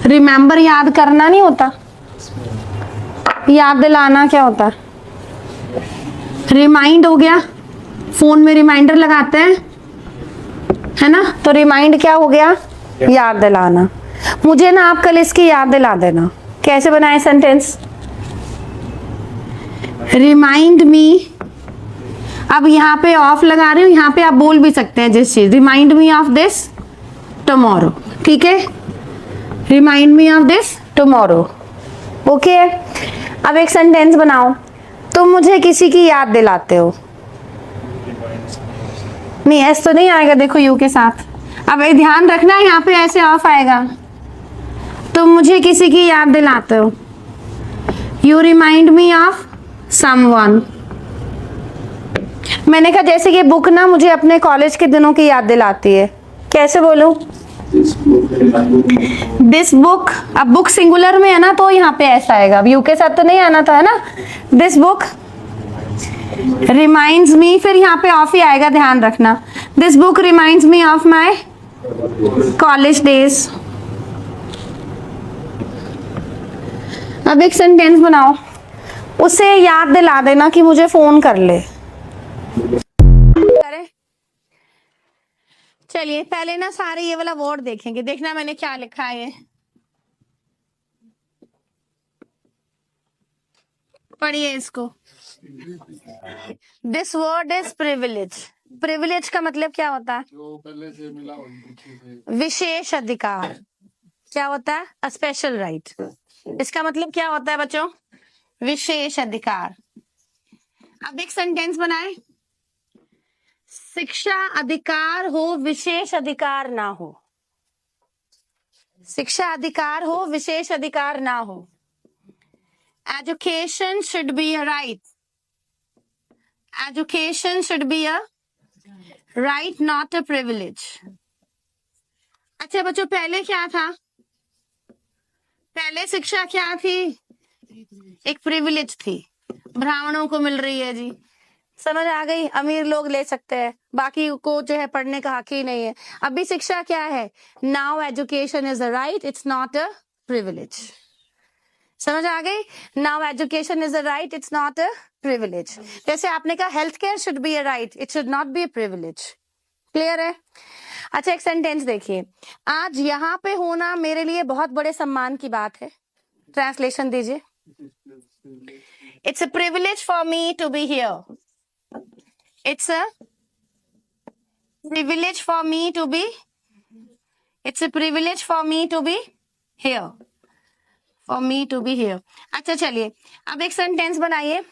Remember याद करना नहीं होता, याद दिलाना क्या होता है? रिमाइंड हो गया, फोन में रिमाइंडर लगाते हैं, है ना? तो रिमाइंड क्या हो गया? याद दिलाना। मुझे ना आप कल इसकी याद दिला देना। कैसे बनाए सेंटेंस? Remind me. अब यहाँ पे ऑफ लगा रही हूँ, यहाँ पे आप बोल भी सकते हैं जिस चीज, remind me of this tomorrow. ठीक है, remind me of this tomorrow. Okay, अब एक सेंटेंस बनाओ, तुम मुझे किसी की याद दिलाते हो। नहीं, एस तो नहीं आएगा, देखो यू के साथ। अब ये ध्यान रखना, यहाँ पे ऐसे ऑफ आएगा। तुम मुझे किसी की याद दिलाते हो, you remind me of someone. मैंने कहा जैसे कि बुक ना मुझे अपने कॉलेज के दिनों की याद दिलाती है। कैसे बोलूं? This book. अब बुक सिंगुलर में है ना, तो यहाँ पे ऐसा आएगा। अब यू के साथ तो नहीं आना था, है ना? दिस बुक रिमाइंड्स मी, फिर यहाँ पे ऑफ ही आएगा, ध्यान रखना। This book reminds me of my college days. अब एक सेंटेंस बनाओ, उसे याद दिला देना कि मुझे फोन कर ले। चलिए पहले ना सारे ये वाला वर्ड देखेंगे, देखना मैंने क्या लिखा है। पढ़िए इसको। This word is privilege. Privilege का मतलब क्या होता है? जो पहले से मिला हो, विशेष अधिकार। क्या होता है? A special right. इसका मतलब क्या होता है बच्चों? विशेष अधिकार। अब एक सेंटेंस बनाए, शिक्षा अधिकार हो, विशेष अधिकार ना हो। शिक्षा अधिकार हो, विशेष अधिकार ना हो। Education should be a right. Education should be a right, not a privilege. अच्छा बच्चों, पहले क्या था? पहले शिक्षा क्या थी? एक प्रिविलेज थी, ब्राह्मणों को मिल रही है जी। समझ आ गई? अमीर लोग ले सकते हैं, बाकी को जो है पढ़ने का हक ही नहीं है। अभी शिक्षा क्या है? Now education is a right, it's not a privilege. समझ आ गई? Now education is a right, it's not a privilege. जैसे आपने कहा health care should be a right, it should not be a privilege. Clear है? अच्छा एक sentence देखिए, आज यहाँ पे होना मेरे लिए बहुत बड़े सम्मान की बात है। ट्रांसलेशन दीजिए। It's a privilege for me to be here. It's a privilege for me to be, it's a privilege for me to be here, for me to be here। अच्छा चलिए अब एक सेंटेंस बनाइए,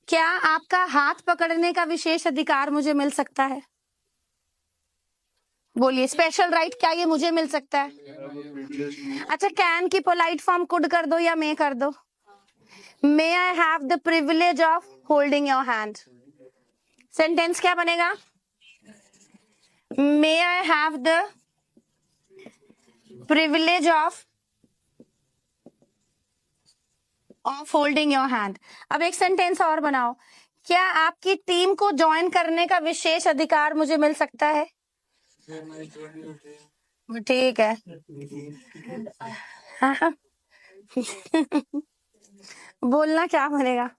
क्या आपका हाथ पकड़ने का विशेष अधिकार मुझे मिल सकता है? बोलिए, स्पेशल राइट क्या ये मुझे मिल सकता है? अच्छा, कैन की पोलाइट फॉर्म कुड कर दो या मे कर दो? May I have the privilege of holding your hand. Sentence क्या बनेगा? May I have the privilege of holding your hand. अब एक सेंटेंस और बनाओ, क्या आपकी टीम को ज्वाइन करने का विशेष अधिकार मुझे मिल सकता है? ठीक है। बोलना क्या बनेगा?